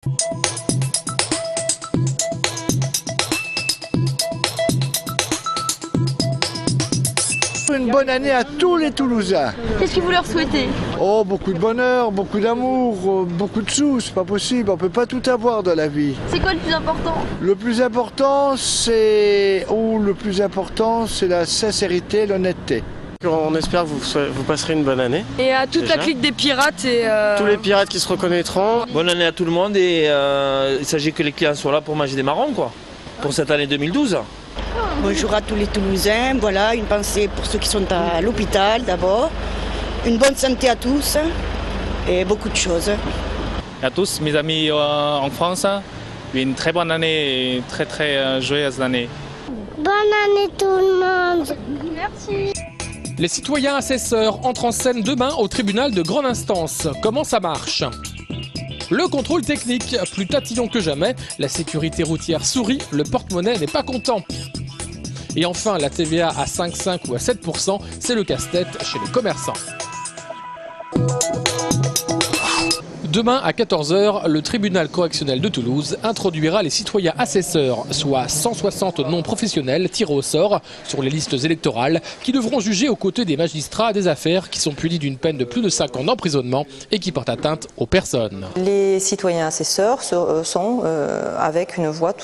Une bonne année à tous les Toulousains. Qu'est-ce que vous leur souhaitez? Oh, beaucoup de bonheur, beaucoup d'amour, beaucoup de sous, c'est pas possible, on peut pas tout avoir dans la vie. C'est quoi le plus important? Le plus important, c'est la sincérité, l'honnêteté. On espère que vous passerez une bonne année. Et à toute la clique des pirates et tous les pirates qui se reconnaîtront. Bonne année à tout le monde et il s'agit que les clients soient là pour manger des marrons quoi, pour cette année 2012. Bonjour à tous les Toulousains, voilà, une pensée pour ceux qui sont à l'hôpital d'abord, une bonne santé à tous et beaucoup de choses. À tous mes amis en France, une très bonne année et très joyeuse année. Bonne année tout le monde. Merci. Les citoyens assesseurs entrent en scène demain au tribunal de grande instance. Comment ça marche ? Le contrôle technique, plus tatillon que jamais, la sécurité routière sourit, le porte-monnaie n'est pas content. Et enfin, la TVA à 5,5 ou à 7%, c'est le casse-tête chez les commerçants. Demain à 14 h, le tribunal correctionnel de Toulouse introduira les citoyens assesseurs, soit 160 non professionnels tirés au sort sur les listes électorales qui devront juger aux côtés des magistrats des affaires qui sont punis d'une peine de plus de 5 ans d'emprisonnement et qui portent atteinte aux personnes. Les citoyens assesseurs sont avec une voix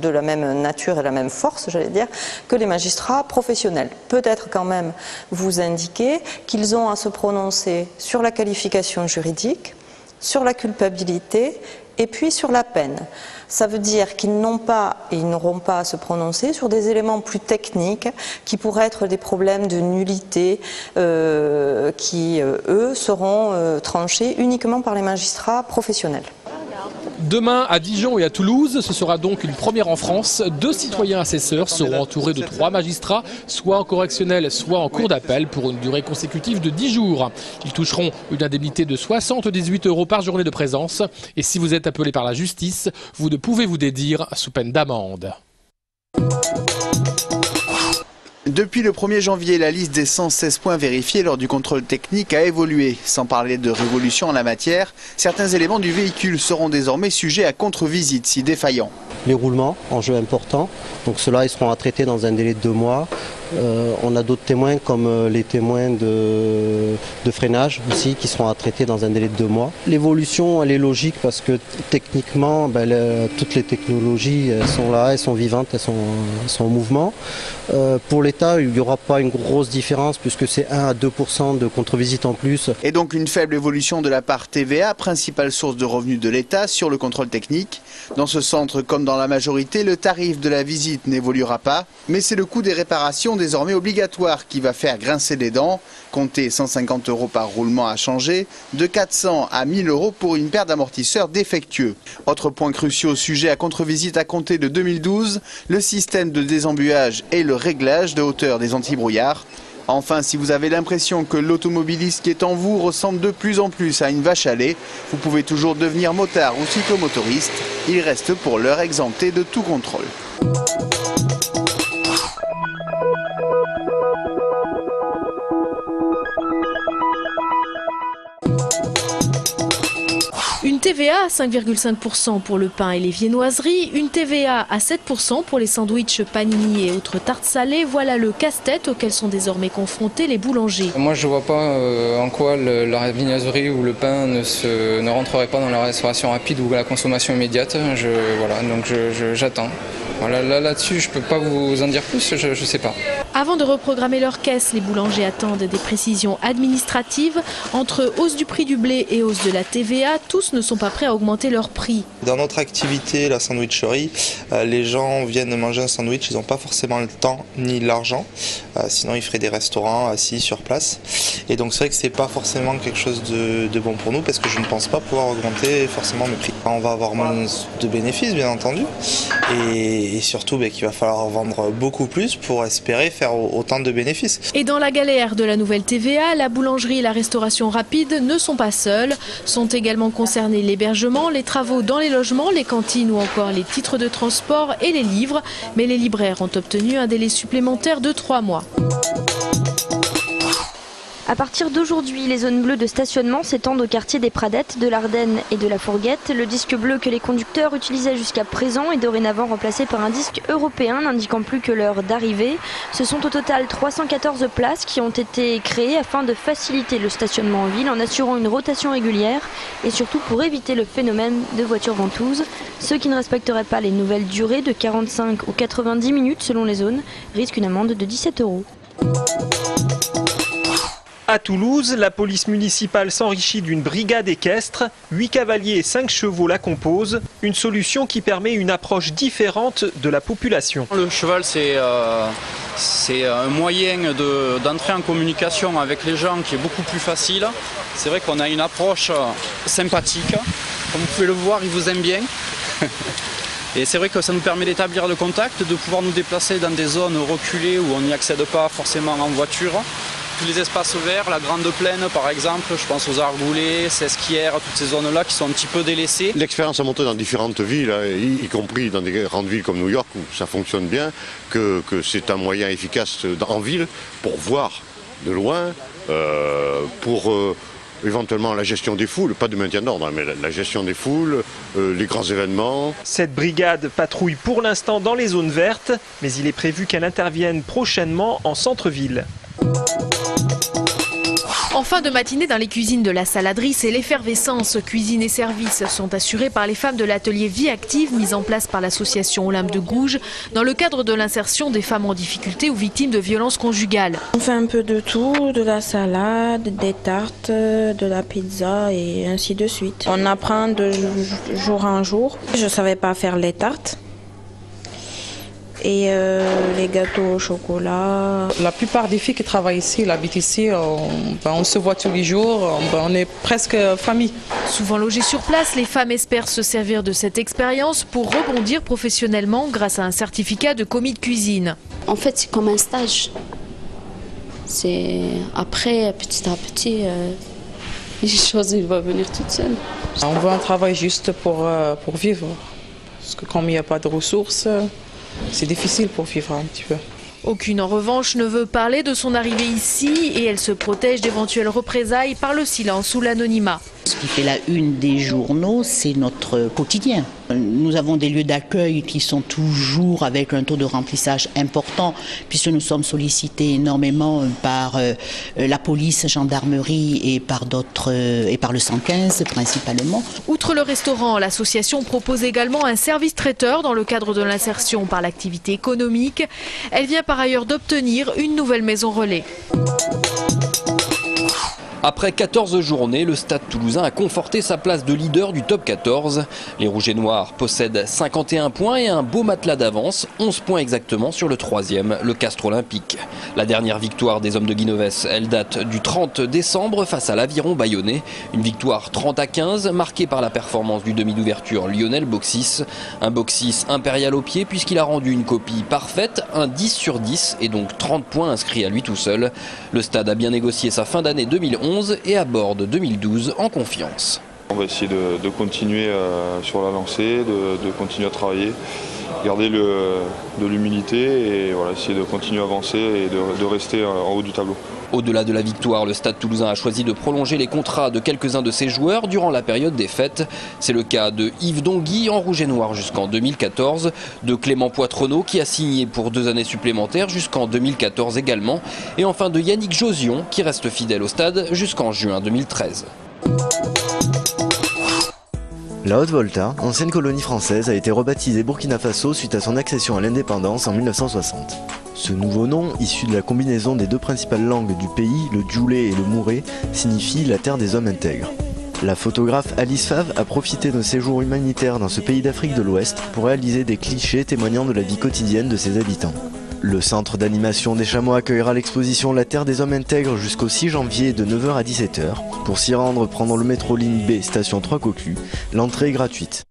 de la même nature et la même force, j'allais dire, que les magistrats professionnels. Peut-être quand même vous indiquer qu'ils ont à se prononcer sur la qualification juridique, sur la culpabilité et puis sur la peine. Ça veut dire qu'ils n'ont pas et ils n'auront pas à se prononcer sur des éléments plus techniques qui pourraient être des problèmes de nullité qui, eux, seront tranchés uniquement par les magistrats professionnels. Demain, à Dijon et à Toulouse, ce sera donc une première en France. 2 citoyens assesseurs seront entourés de 3 magistrats, soit en correctionnel, soit en cour d'appel, pour une durée consécutive de 10 jours. Ils toucheront une indemnité de 78 € par journée de présence. Et si vous êtes appelé par la justice, vous ne pouvez vous dédire sous peine d'amende. Depuis le 1er janvier, la liste des 116 points vérifiés lors du contrôle technique a évolué. Sans parler de révolution en la matière, certains éléments du véhicule seront désormais sujets à contre-visite si défaillants. Les roulements, enjeu important, donc ceux-là ils seront à traiter dans un délai de 2 mois. On a d'autres témoins comme les témoins de freinage aussi qui seront à traiter dans un délai de 2 mois. L'évolution elle est logique parce que techniquement toutes les technologies elles sont là, elles sont vivantes, elles sont en mouvement. Pour l'État il n'y aura pas une grosse différence puisque c'est 1 à 2% de contre-visite en plus. Et donc une faible évolution de la part TVA, principale source de revenus de l'État sur le contrôle technique. Dans ce centre comme dans la majorité, le tarif de la visite n'évoluera pas, mais c'est le coût des réparations désormais obligatoire qui va faire grincer des dents. Comptez 150 € par roulement à changer, de 400 à 1000 € pour une paire d'amortisseurs défectueux. Autre point crucial, sujet à contre-visite à compter de 2012, le système de désembuage et le réglage de hauteur des antibrouillards. Enfin, si vous avez l'impression que l'automobiliste qui est en vous ressemble de plus en plus à une vache à lait, vous pouvez toujours devenir motard ou cyclomotoriste. Il reste pour l'heure exempté de tout contrôle. Une TVA à 5,5% pour le pain et les viennoiseries, une TVA à 7% pour les sandwichs panini et autres tartes salées, voilà le casse-tête auquel sont désormais confrontés les boulangers. Moi je ne vois pas en quoi la viennoiserie ou le pain ne rentrerait pas dans la restauration rapide ou la consommation immédiate. J'attends. Voilà, là-dessus, je ne peux pas vous en dire plus, je ne sais pas. Avant de reprogrammer leur caisse, les boulangers attendent des précisions administratives. Entre hausse du prix du blé et hausse de la TVA, tous ne sont pas prêts à augmenter leur prix. Dans notre activité, la sandwicherie, les gens viennent manger un sandwich, ils n'ont pas forcément le temps ni l'argent. Sinon, ils feraient des restaurants assis sur place. Et donc, c'est vrai que ce n'est pas forcément quelque chose de bon pour nous parce que je ne pense pas pouvoir augmenter forcément mes prix. On va avoir moins de bénéfices, bien entendu. Et surtout qu'il va falloir vendre beaucoup plus pour espérer faire autant de bénéfices. Et dans la galère de la nouvelle TVA, la boulangerie et la restauration rapide ne sont pas seules. Sont également concernés l'hébergement, les travaux dans les logements, les cantines ou encore les titres de transport et les livres. Mais les libraires ont obtenu un délai supplémentaire de 3 mois. À partir d'aujourd'hui, les zones bleues de stationnement s'étendent au quartier des Pradettes, de l'Ardenne et de la Fourguette. Le disque bleu que les conducteurs utilisaient jusqu'à présent est dorénavant remplacé par un disque européen n'indiquant plus que l'heure d'arrivée. Ce sont au total 314 places qui ont été créées afin de faciliter le stationnement en ville en assurant une rotation régulière et surtout pour éviter le phénomène de voitures ventouses. Ceux qui ne respecteraient pas les nouvelles durées de 45 ou 90 minutes selon les zones risquent une amende de 17 €. À Toulouse, la police municipale s'enrichit d'une brigade équestre. 8 cavaliers et 5 chevaux la composent. Une solution qui permet une approche différente de la population. Le cheval, c'est un moyen d'entrer en communication avec les gens qui est beaucoup plus facile. C'est vrai qu'on a une approche sympathique. Comme vous pouvez le voir, il vous aime bien. Et c'est vrai que ça nous permet d'établir le contact, de pouvoir nous déplacer dans des zones reculées où on n'y accède pas forcément en voiture. Tous les espaces verts, la Grande Plaine par exemple, je pense aux Argoulets, Sesquières, toutes ces zones-là qui sont un petit peu délaissées. L'expérience a montré dans différentes villes, y compris dans des grandes villes comme New York où ça fonctionne bien, que c'est un moyen efficace en ville pour voir de loin, pour éventuellement la gestion des foules, pas de maintien d'ordre, mais la gestion des foules, les grands événements. Cette brigade patrouille pour l'instant dans les zones vertes, mais il est prévu qu'elle intervienne prochainement en centre-ville. En fin de matinée, dans les cuisines de la Saladerie, c'est l'effervescence. Cuisine et services sont assurés par les femmes de l'atelier Vie Active, mise en place par l'association Olympe de Gouges, dans le cadre de l'insertion des femmes en difficulté ou victimes de violences conjugales. On fait un peu de tout, de la salade, des tartes, de la pizza et ainsi de suite. On apprend de jour en jour. Je ne savais pas faire les tartes. Et les gâteaux au chocolat. La plupart des filles qui travaillent ici, qui habitent ici, on se voit tous les jours, on est presque famille. Souvent logées sur place, les femmes espèrent se servir de cette expérience pour rebondir professionnellement grâce à un certificat de commis de cuisine. En fait, c'est comme un stage. C'est après, petit à petit, les choses vont venir toutes seules. On veut un travail juste pour vivre. Parce que comme il n'y a pas de ressources, c'est difficile pour vivre un petit peu. Aucune en revanche ne veut parler de son arrivée ici et elle se protège d'éventuelles représailles par le silence ou l'anonymat. Ce qui fait la une des journaux, c'est notre quotidien. Nous avons des lieux d'accueil qui sont toujours avec un taux de remplissage important puisque nous sommes sollicités énormément par la police, gendarmerie et par le 115 principalement. Outre le restaurant, l'association propose également un service traiteur dans le cadre de l'insertion par l'activité économique. Elle vient par ailleurs d'obtenir une nouvelle maison relais. Après 14 journées, le Stade Toulousain a conforté sa place de leader du top 14. Les Rouges et Noirs possèdent 51 points et un beau matelas d'avance, 11 points exactement sur le 3e, le Castres Olympique. La dernière victoire des hommes de Guinoves, elle date du 30 décembre face à l'Aviron Bayonnais. Une victoire 30-15 marquée par la performance du demi d'ouverture Lionel Boxis. Un Boxis impérial au pied puisqu'il a rendu une copie parfaite, un 10 sur 10 et donc 30 points inscrits à lui tout seul. Le Stade a bien négocié sa fin d'année 2011 et aborde 2012 en confiance. On va essayer de continuer sur la lancée, de continuer à travailler, garder de l'humilité et voilà, essayer de continuer à avancer et de rester en haut du tableau. Au-delà de la victoire, le Stade Toulousain a choisi de prolonger les contrats de quelques-uns de ses joueurs durant la période des fêtes. C'est le cas de Yves Dongui en rouge et noir jusqu'en 2014, de Clément Poitrenaud qui a signé pour 2 années supplémentaires jusqu'en 2014 également, et enfin de Yannick Josion qui reste fidèle au Stade jusqu'en juin 2013. La Haute-Volta, ancienne colonie française, a été rebaptisée Burkina Faso suite à son accession à l'indépendance en 1960. Ce nouveau nom, issu de la combinaison des 2 principales langues du pays, le djoulé et le mouré, signifie la terre des hommes intègres. La photographe Alice Favre a profité d'un séjour humanitaire dans ce pays d'Afrique de l'Ouest pour réaliser des clichés témoignant de la vie quotidienne de ses habitants. Le centre d'animation des Chamois accueillera l'exposition La Terre des Hommes Intègres jusqu'au 6 janvier de 9h à 17h. Pour s'y rendre, prendre le métro ligne B, station 3 Coquelus. L'entrée est gratuite.